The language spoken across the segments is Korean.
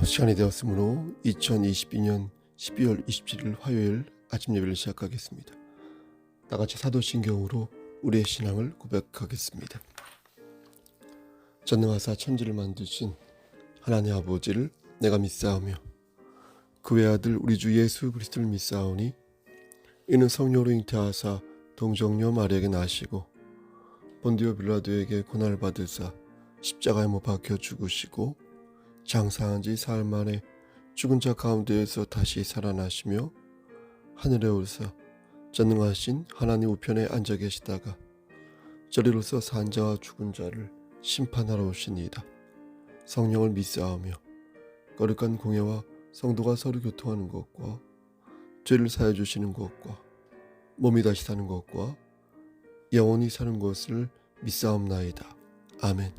시간이 되었으므로 2022년 12월 27일 화요일 아침 예배를 시작하겠습니다. 다같이 사도신경으로 우리의 신앙을 고백하겠습니다. 전능하사 천지를 만드신 하나님 아버지를 내가 믿사오며 그 외아들 우리 주 예수 그리스도를 믿사오니 이는 성령으로 잉태하사 동정녀 마리아에게 나시고 본디오 빌라도에게 고난을 받으사 십자가에 못 박혀 죽으시고 장사한 지 사흘 만에 죽은 자 가운데에서 다시 살아나시며 하늘에 오르사 전능하신 하나님 우편에 앉아 계시다가 저리로서 산 자와 죽은 자를 심판하러 오시니이다. 성령을 믿사오며 거룩한 공예와 성도가 서로 교통하는 것과 죄를 사해 주시는 것과 몸이 다시 사는 것과 영원히 사는 것을 믿사옵나이다. 아멘.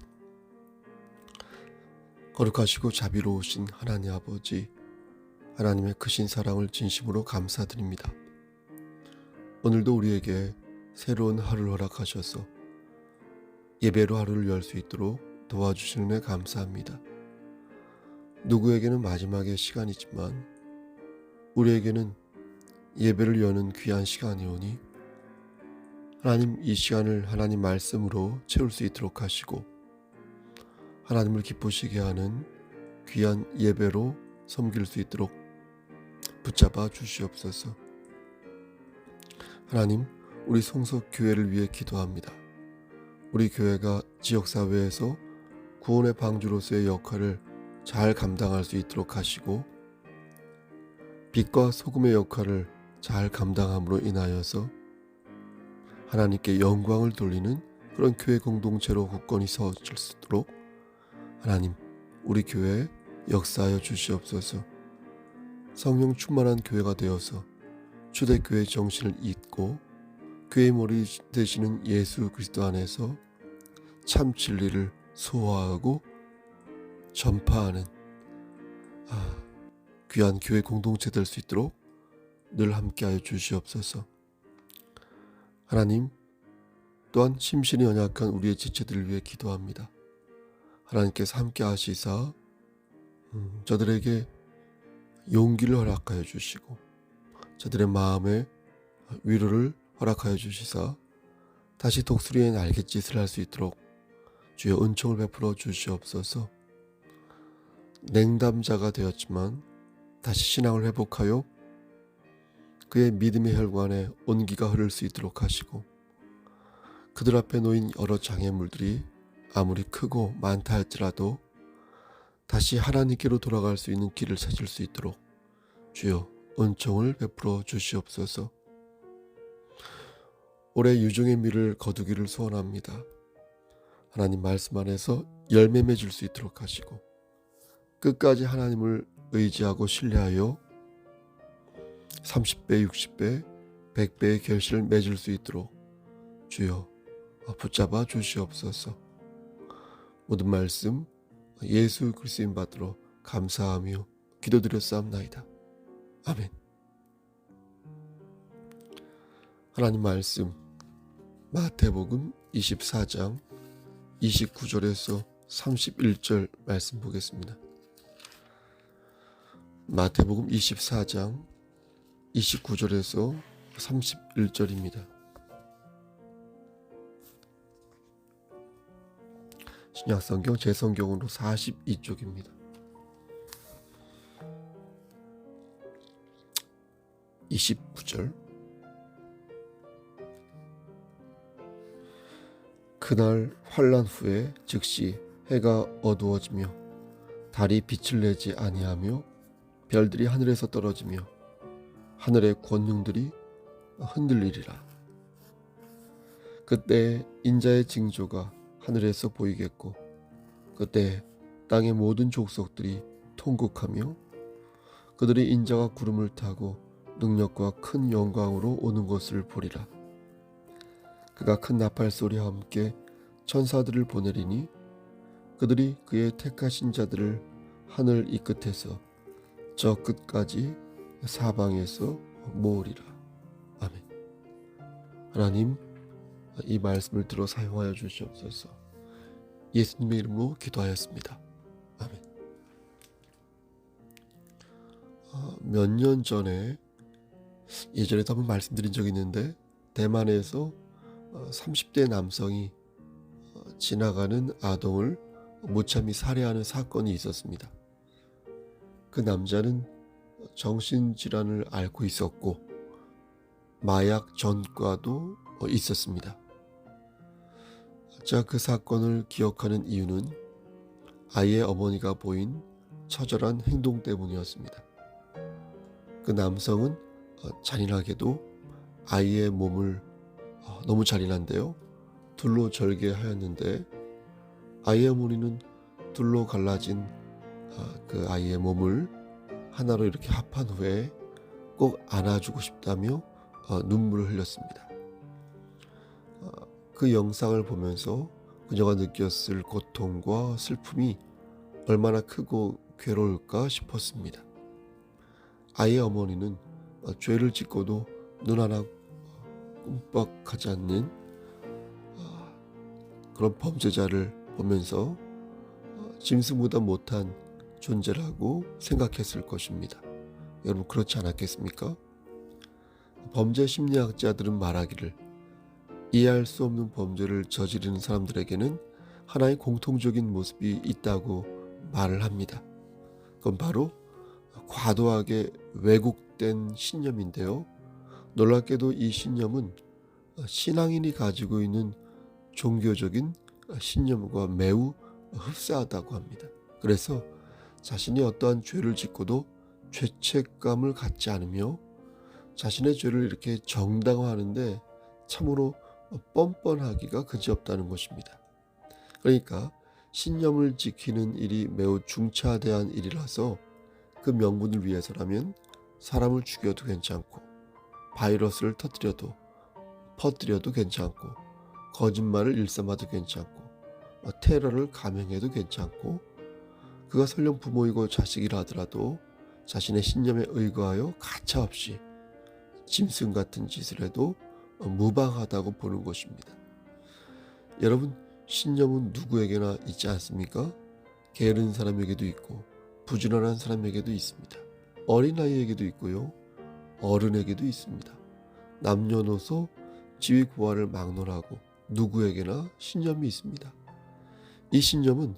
거룩하시고 자비로우신 하나님 아버지, 하나님의 크신 사랑을 진심으로 감사드립니다. 오늘도 우리에게 새로운 하루를 허락하셔서 예배로 하루를 열 수 있도록 도와주시는 데 감사합니다. 누구에게는 마지막의 시간이지만 우리에게는 예배를 여는 귀한 시간이오니 하나님, 이 시간을 하나님 말씀으로 채울 수 있도록 하시고 하나님을 기쁘시게 하는 귀한 예배로 섬길 수 있도록 붙잡아 주시옵소서. 하나님, 우리 송석교회를 위해 기도합니다. 우리 교회가 지역사회에서 구원의 방주로서의 역할을 잘 감당할 수 있도록 하시고 빛과 소금의 역할을 잘 감당함으로 인하여서 하나님께 영광을 돌리는 그런 교회 공동체로 굳건히 서질 수 있도록 하나님, 우리 교회에 역사하여 주시옵소서. 성령 충만한 교회가 되어서 초대교회의 정신을 잇고 교회의 머리 되시는 예수 그리스도 안에서 참 진리를 소화하고 전파하는 귀한 교회 공동체 될 수 있도록 늘 함께하여 주시옵소서. 하나님, 또한 심신이 연약한 우리의 지체들을 위해 기도합니다. 하나님께서 함께 하시사 저들에게 용기를 허락하여 주시고 저들의 마음에 위로를 허락하여 주시사 다시 독수리의 날갯짓을 할 수 있도록 주여 은총을 베풀어 주시옵소서. 냉담자가 되었지만 다시 신앙을 회복하여 그의 믿음의 혈관에 온기가 흐를 수 있도록 하시고 그들 앞에 놓인 여러 장애물들이 아무리 크고 많다 할지라도 다시 하나님께로 돌아갈 수 있는 길을 찾을 수 있도록 주여 은총을 베풀어 주시옵소서. 올해 유종의 미를 거두기를 소원합니다. 하나님 말씀 안에서 열매 맺을 수 있도록 하시고 끝까지 하나님을 의지하고 신뢰하여 30배, 60배, 100배의 결실을 맺을 수 있도록 주여 붙잡아 주시옵소서. 모든 말씀 예수 그리스도인 받들어 감사하며 기도드렸사옵나이다. 아멘. 하나님 말씀 마태복음 24장 29절에서 31절 말씀 보겠습니다. 마태복음 24장 29절에서 31절입니다. 신약성경 제 성경으로 42쪽입니다. (29절) 그날 환난 후에 즉시 해가 어두워지며 달이 빛을 내지 아니하며 별들이 하늘에서 떨어지며 하늘의 권능들이 흔들리리라. 그때 인자의 징조가 하늘에서 보이겠고 그때 땅의 모든 족속들이 통곡하며 그들이 인자가 구름을 타고 능력과 큰 영광으로 오는 것을 보리라. 그가 큰 나팔 소리와 함께 천사들을 보내리니 그들이 그의 택하신 자들을 하늘 이 끝에서 저 끝까지 사방에서 모으리라. 아멘. 하나님, 이 말씀을 들어 사용하여 주시옵소서. 예수님의 이름으로 기도하였습니다. 아멘. 몇 년 전에 예전에도 한번 말씀드린 적이 있는데 대만에서 30대 남성이 지나가는 아동을 무참히 살해하는 사건이 있었습니다. 그 남자는 정신질환을 앓고 있었고 마약 전과도 있었습니다. 제가 그 사건을 기억하는 이유는 아이의 어머니가 보인 처절한 행동 때문이었습니다. 그 남성은 잔인하게도 아이의 몸을 너무 잔인한데요. 둘로 절개하였는데 아이의 어머니는 둘로 갈라진 그 아이의 몸을 하나로 이렇게 합한 후에 꼭 안아주고 싶다며 눈물을 흘렸습니다. 그 영상을 보면서 그녀가 느꼈을 고통과 슬픔이 얼마나 크고 괴로울까 싶었습니다. 아이의 어머니는 죄를 짓고도 눈 하나 끔뻑하지 않는 그런 범죄자를 보면서 짐승보다 못한 존재라고 생각했을 것입니다. 여러분 그렇지 않았겠습니까? 범죄 심리학자들은 말하기를 이해할 수 없는 범죄를 저지르는 사람들에게는 하나의 공통적인 모습이 있다고 말을 합니다. 그건 바로 과도하게 왜곡된 신념인데요. 놀랍게도 이 신념은 신앙인이 가지고 있는 종교적인 신념과 매우 흡사하다고 합니다. 그래서 자신이 어떠한 죄를 짓고도 죄책감을 갖지 않으며 자신의 죄를 이렇게 정당화하는데 참으로 뻔뻔하기가 그지없다는 것입니다. 그러니까 신념을 지키는 일이 매우 중차대한 일이라서 그 명분을 위해서라면 사람을 죽여도 괜찮고 바이러스를 퍼뜨려도 괜찮고 거짓말을 일삼아도 괜찮고 테러를 감행해도 괜찮고 그가 설령 부모이고 자식이라 하더라도 자신의 신념에 의거하여 가차없이 짐승 같은 짓을 해도 무방하다고 보는 것입니다. 여러분 신념은 누구에게나 있지 않습니까? 게으른 사람에게도 있고 부지런한 사람에게도 있습니다. 어린아이에게도 있고요. 어른에게도 있습니다. 남녀노소 지위고하를 막론하고 누구에게나 신념이 있습니다. 이 신념은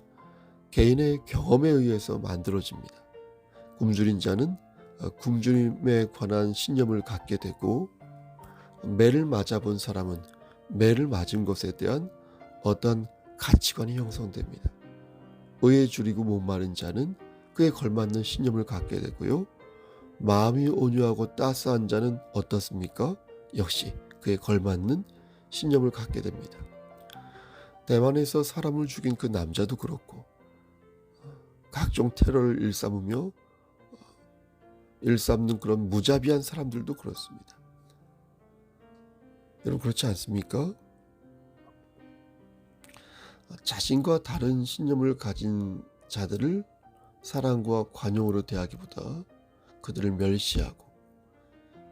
개인의 경험에 의해서 만들어집니다. 굶주린 자는 굶주림에 관한 신념을 갖게 되고 매를 맞아본 사람은 매를 맞은 것에 대한 어떤 가치관이 형성됩니다. 의에 줄이고 목마른 자는 그에 걸맞는 신념을 갖게 되고요. 마음이 온유하고 따스한 자는 어떻습니까? 역시 그에 걸맞는 신념을 갖게 됩니다. 대만에서 사람을 죽인 그 남자도 그렇고 각종 테러를 일삼는 그런 무자비한 사람들도 그렇습니다. 여러분 그렇지 않습니까? 자신과 다른 신념을 가진 자들을 사랑과 관용으로 대하기보다 그들을 멸시하고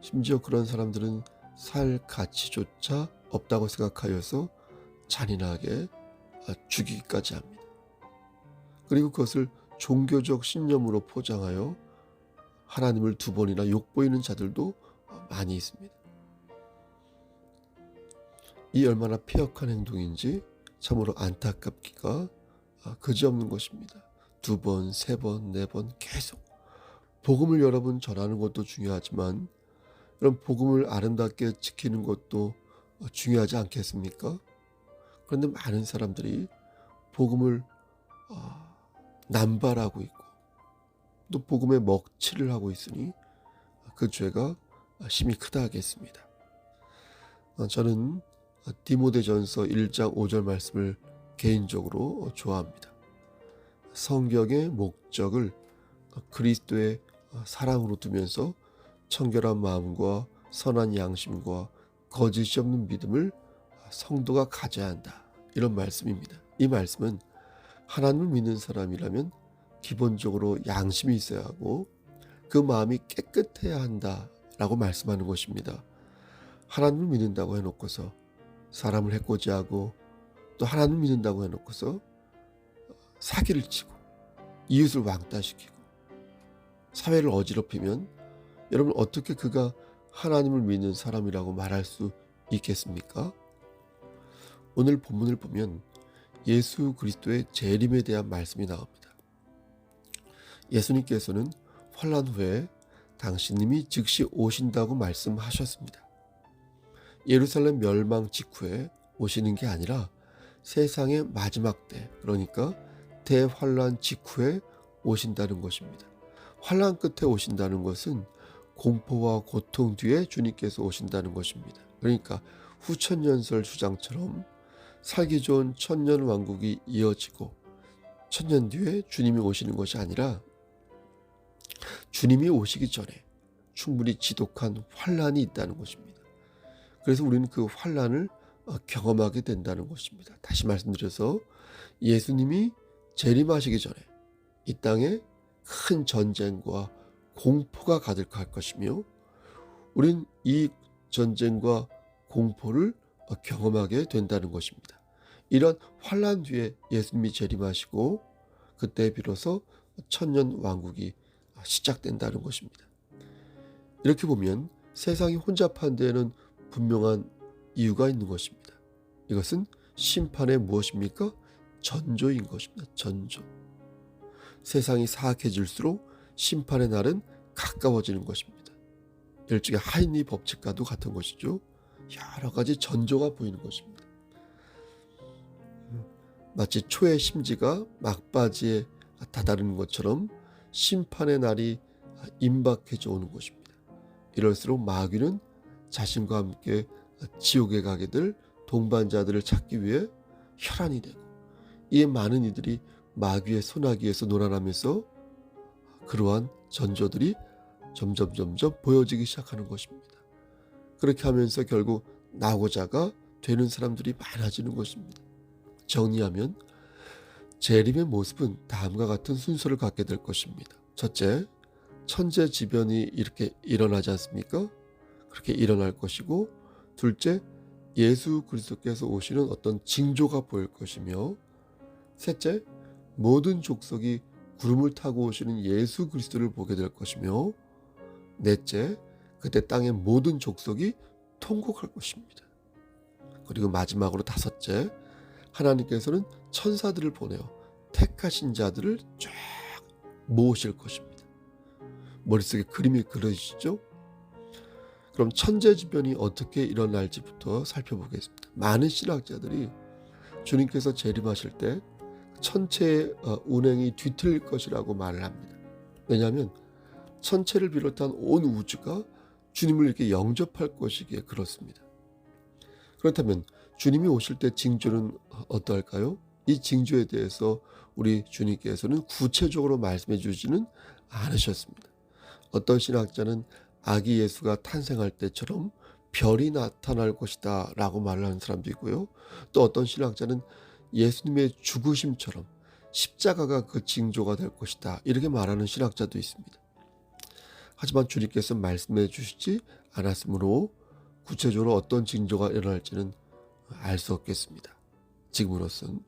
심지어 그런 사람들은 살 가치조차 없다고 생각하여서 잔인하게 죽이기까지 합니다. 그리고 그것을 종교적 신념으로 포장하여 하나님을 두 번이나 욕보이는 자들도 많이 있습니다. 이 얼마나 폐역한 행동인지 참으로 안타깝기가 그지없는 것입니다. 두 번, 세 번, 네 번 계속 복음을 여러 번 전하는 것도 중요하지만 이런 복음을 아름답게 지키는 것도 중요하지 않겠습니까? 그런데 많은 사람들이 복음을 남발하고 있고 또 복음에 먹칠을 하고 있으니 그 죄가 심히 크다 하겠습니다. 저는 디모데전서 1장 5절 말씀을 개인적으로 좋아합니다. 성경의 목적을 그리스도의 사랑으로 두면서 청결한 마음과 선한 양심과 거짓이 없는 믿음을 성도가 가져야 한다. 이런 말씀입니다. 이 말씀은 하나님을 믿는 사람이라면 기본적으로 양심이 있어야 하고 그 마음이 깨끗해야 한다라고 말씀하는 것입니다. 하나님을 믿는다고 해놓고서 사람을 해코지하고 또 하나님을 믿는다고 해놓고서 사기를 치고 이웃을 왕따시키고 사회를 어지럽히면 여러분 어떻게 그가 하나님을 믿는 사람이라고 말할 수 있겠습니까? 오늘 본문을 보면 예수 그리스도의 재림에 대한 말씀이 나옵니다. 예수님께서는 환란 후에 당신님이 즉시 오신다고 말씀하셨습니다. 예루살렘 멸망 직후에 오시는 게 아니라 세상의 마지막 때, 그러니까 대환란 직후에 오신다는 것입니다. 환란 끝에 오신다는 것은 공포와 고통 뒤에 주님께서 오신다는 것입니다. 그러니까 후천년설 주장처럼 살기 좋은 천년 왕국이 이어지고 천년 뒤에 주님이 오시는 것이 아니라 주님이 오시기 전에 충분히 지독한 환란이 있다는 것입니다. 그래서 우리는 그 환란을 경험하게 된다는 것입니다. 다시 말씀드려서 예수님이 재림하시기 전에 이 땅에 큰 전쟁과 공포가 가득할 것이며 우린 이 전쟁과 공포를 경험하게 된다는 것입니다. 이런 환란 뒤에 예수님이 재림하시고 그때 비로소 천년 왕국이 시작된다는 것입니다. 이렇게 보면 세상이 혼잡한 데에는 분명한 이유가 있는 것입니다. 이것은 심판의 무엇입니까? 전조인 것입니다. 전조. 세상이 사악해질수록 심판의 날은 가까워지는 것입니다. 일종의 하인리 법칙과도 같은 것이죠. 여러 가지 전조가 보이는 것입니다. 마치 초의 심지가 막바지에 다다르는 것처럼 심판의 날이 임박해져 오는 것입니다. 이럴수록 마귀는 자신과 함께 지옥에 가게 될 동반자들을 찾기 위해 혈안이 되고 이에 많은 이들이 마귀의 소나기에서 놀아나면서 그러한 전조들이 점점 보여지기 시작하는 것입니다. 그렇게 하면서 결국 나고자가 되는 사람들이 많아지는 것입니다. 정리하면 재림의 모습은 다음과 같은 순서를 갖게 될 것입니다. 첫째, 천재지변이 이렇게 일어나지 않습니까? 그렇게 일어날 것이고, 둘째, 예수 그리스도께서 오시는 어떤 징조가 보일 것이며, 셋째, 모든 족속이 구름을 타고 오시는 예수 그리스도를 보게 될 것이며, 넷째, 그때 땅의 모든 족속이 통곡할 것입니다. 그리고 마지막으로 다섯째, 하나님께서는 천사들을 보내어 택하신 자들을 쫙 모으실 것입니다. 머릿속에 그림이 그려지시죠? 그럼 천재지변이 어떻게 일어날지부터 살펴보겠습니다. 많은 신학자들이 주님께서 재림하실 때 천체의 운행이 뒤틀릴 것이라고 말을 합니다. 왜냐하면 천체를 비롯한 온 우주가 주님을 이렇게 영접할 것이기에 그렇습니다. 그렇다면 주님이 오실 때 징조는 어떠할까요? 이 징조에 대해서 우리 주님께서는 구체적으로 말씀해 주지는 않으셨습니다. 어떤 신학자는 아기 예수가 탄생할 때처럼 별이 나타날 것이다 라고 말을 하는 사람도 있고요. 또 어떤 신학자는 예수님의 죽으심처럼 십자가가 그 징조가 될 것이다 이렇게 말하는 신학자도 있습니다. 하지만 주님께서 말씀해 주시지 않았으므로 구체적으로 어떤 징조가 일어날지는 알 수 없겠습니다. 지금으로선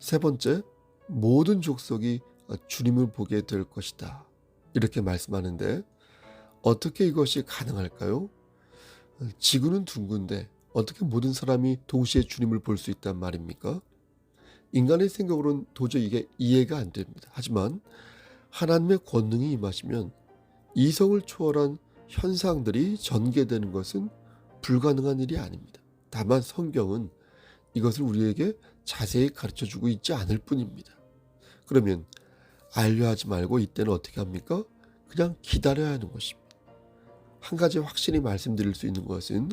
세 번째, 모든 족속이 주님을 보게 될 것이다 이렇게 말씀하는데 어떻게 이것이 가능할까요? 지구는 둥근데 어떻게 모든 사람이 동시에 주님을 볼 수 있단 말입니까? 인간의 생각으로는 도저히 이게 이해가 안 됩니다. 하지만 하나님의 권능이 임하시면 이성을 초월한 현상들이 전개되는 것은 불가능한 일이 아닙니다. 다만 성경은 이것을 우리에게 자세히 가르쳐주고 있지 않을 뿐입니다. 그러면 알려하지 말고 이때는 어떻게 합니까? 그냥 기다려야 하는 것입니다. 한 가지 확실히 말씀드릴 수 있는 것은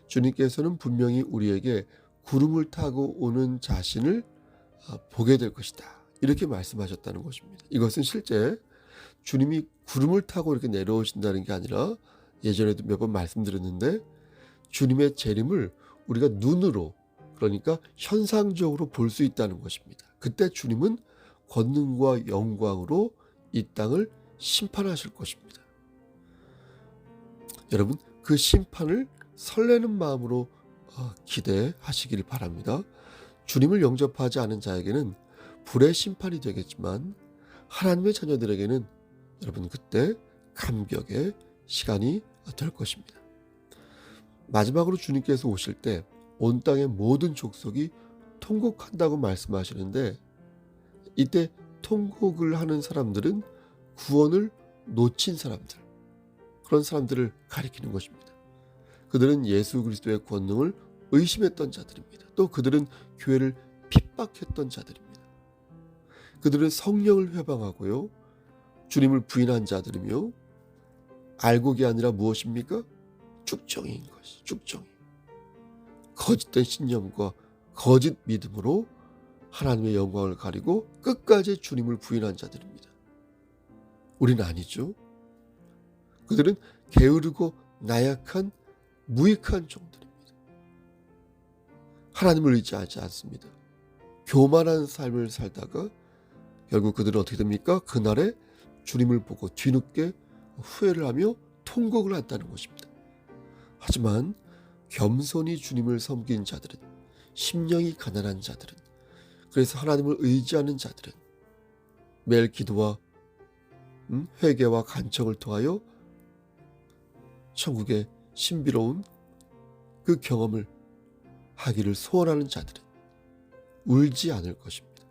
주님께서는 분명히 우리에게 구름을 타고 오는 자신을 보게 될 것이다 이렇게 말씀하셨다는 것입니다. 이것은 실제 주님이 구름을 타고 이렇게 내려오신다는 게 아니라 예전에도 몇 번 말씀드렸는데 주님의 재림을 우리가 눈으로 그러니까 현상적으로 볼 수 있다는 것입니다. 그때 주님은 권능과 영광으로 이 땅을 심판하실 것입니다. 여러분 그 심판을 설레는 마음으로 기대하시길 바랍니다. 주님을 영접하지 않은 자에게는 불의 심판이 되겠지만 하나님의 자녀들에게는 여러분 그때 감격의 시간이 될 것입니다. 마지막으로 주님께서 오실 때 온 땅의 모든 족속이 통곡한다고 말씀하시는데, 이때 통곡을 하는 사람들은 구원을 놓친 사람들, 그런 사람들을 가리키는 것입니다. 그들은 예수 그리스도의 권능을 의심했던 자들입니다. 또 그들은 교회를 핍박했던 자들입니다. 그들은 성령을 회방하고요, 주님을 부인한 자들이며, 알곡이 아니라 무엇입니까? 쭉정이인 것이, 쭉정이. 거짓된 신념과 거짓 믿음으로 하나님의 영광을 가리고 끝까지 주님을 부인한 자들입니다. 우리는 아니죠. 그들은 게으르고 나약한 무익한 종들입니다. 하나님을 의지하지 않습니다. 교만한 삶을 살다가 결국 그들은 어떻게 됩니까? 그날에 주님을 보고 뒤늦게 후회를 하며 통곡을 한다는 것입니다. 하지만 겸손히 주님을 섬긴 자들은, 심령이 가난한 자들은, 그래서 하나님을 의지하는 자들은 매일 기도와 회개와 간청을 통하여 천국의 신비로운 그 경험을 하기를 소원하는 자들은 울지 않을 것입니다.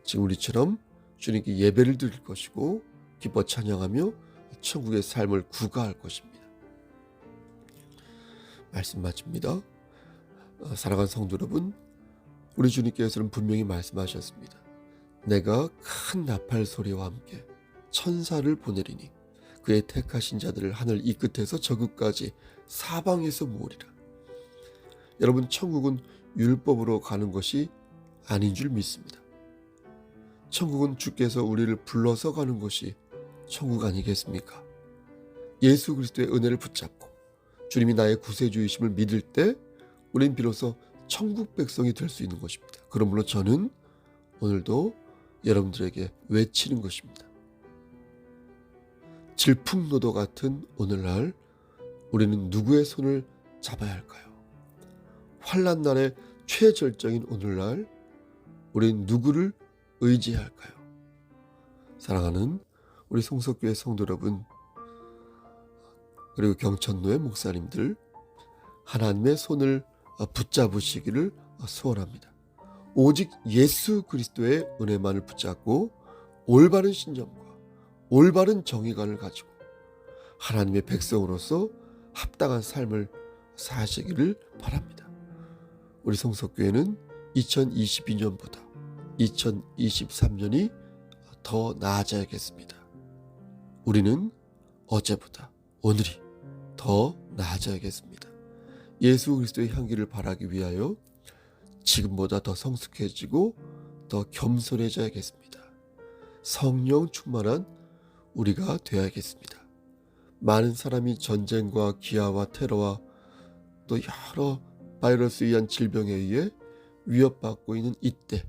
지금 우리처럼 주님께 예배를 드릴 것이고 기뻐 찬양하며 천국의 삶을 구가할 것입니다. 말씀 마칩니다. 사랑하는 성도 여러분, 우리 주님께서는 분명히 말씀하셨습니다. 내가 큰 나팔 소리와 함께 천사를 보내리니 그의 택하신 자들을 하늘 이 끝에서 저 끝까지 사방에서 모으리라. 여러분, 천국은 율법으로 가는 것이 아닌 줄 믿습니다. 천국은 주께서 우리를 불러서 가는 것이 천국 아니겠습니까? 예수 그리스도의 은혜를 붙잡고 주님이 나의 구세주이심을 믿을 때 우린 비로소 천국 백성이 될 수 있는 것입니다. 그러므로 저는 오늘도 여러분들에게 외치는 것입니다. 질풍노도 같은 오늘날 우리는 누구의 손을 잡아야 할까요? 환난 날의 최절정인 오늘날 우리는 누구를 의지해야 할까요? 사랑하는 우리 송석교회 성도 여러분, 그리고 경천노의 목사님들, 하나님의 손을 붙잡으시기를 소원합니다. 오직 예수 그리스도의 은혜만을 붙잡고 올바른 신념과 올바른 정의관을 가지고 하나님의 백성으로서 합당한 삶을 사시기를 바랍니다. 우리 성석교회는 2022년보다 2023년이 더 나아져야겠습니다. 우리는 어제보다 오늘이 더 나아져야겠습니다. 예수 그리스도의 향기를 바라기 위하여 지금보다 더 성숙해지고 더 겸손해져야겠습니다. 성령 충만한 우리가 되어야겠습니다. 많은 사람이 전쟁과 기아와 테러와 또 여러 바이러스에 의한 질병에 의해 위협받고 있는 이때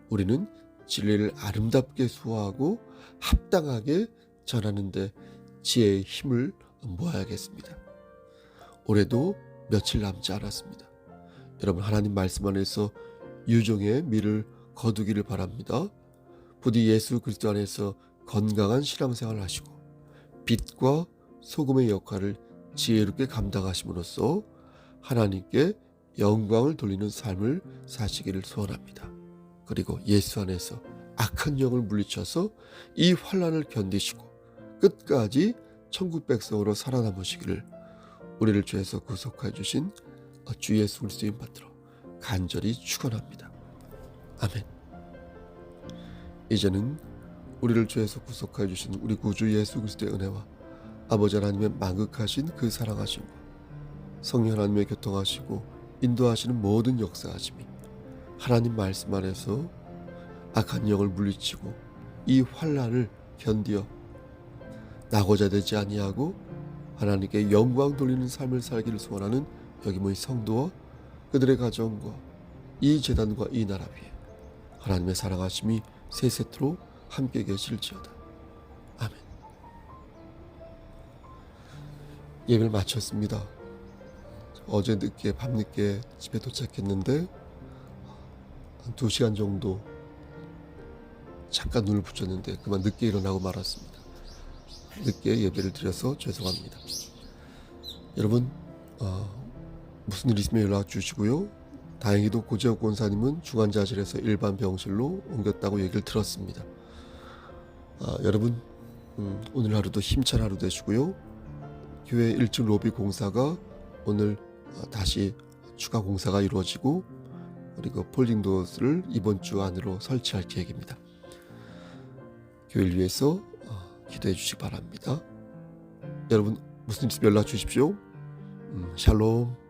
우리는 진리를 아름답게 수호하고 합당하게 전하는 데 지혜의 힘을 모아야겠습니다. 올해도 며칠 남지 않았습니다. 여러분, 하나님 말씀 안에서 유종의 미를 거두기를 바랍니다. 부디 예수 그리스도 안에서 건강한 신앙생활을 하시고 빛과 소금의 역할을 지혜롭게 감당하심으로써 하나님께 영광을 돌리는 삶을 사시기를 소원합니다. 그리고 예수 안에서 악한 영을 물리쳐서 이 환난을 견디시고 끝까지 천국 백성으로 살아남으시기를 우리를 죄에서 구속해 주신 주 예수 그리스도인 받들어 간절히 축원합니다. 아멘. 이제는 우리를 죄에서 구속해 주신 우리 구주 예수 그리스도의 은혜와 아버지 하나님의 만극하신 그 사랑하심과 성령 하나님의 교통하시고 인도하시는 모든 역사하심이 하나님 말씀 안에서 악한 영을 물리치고 이 환난을 견디어 나고자 되지 아니하고 하나님께 영광 돌리는 삶을 살기를 소원하는 여기 모인 성도와 그들의 가정과 이 재단과 이 나라 위에 하나님의 사랑하심이 세세토록 함께 계실지어다. 아멘. 예배를 마쳤습니다. 어제 늦게 밤늦게 집에 도착했는데 한 2시간 정도 잠깐 눈을 붙였는데 그만 늦게 일어나고 말았습니다. 늦게 예배를 드려서 죄송합니다. 여러분 무슨 일 있으면 연락 주시고요. 다행히도 고재욱 권사님은 중환자실에서 일반 병실로 옮겼다고 얘기를 들었습니다. 여러분 오늘 하루도 힘찬 하루 되시고요. 교회 1층 로비 공사가 오늘 다시 추가 공사가 이루어지고 그리고 폴딩도어를 이번 주 안으로 설치할 계획입니다. 교회를 위해서 기도해 주시기 바랍니다. 여러분 무슨 일 있으면 연락 주십시오. 샬롬.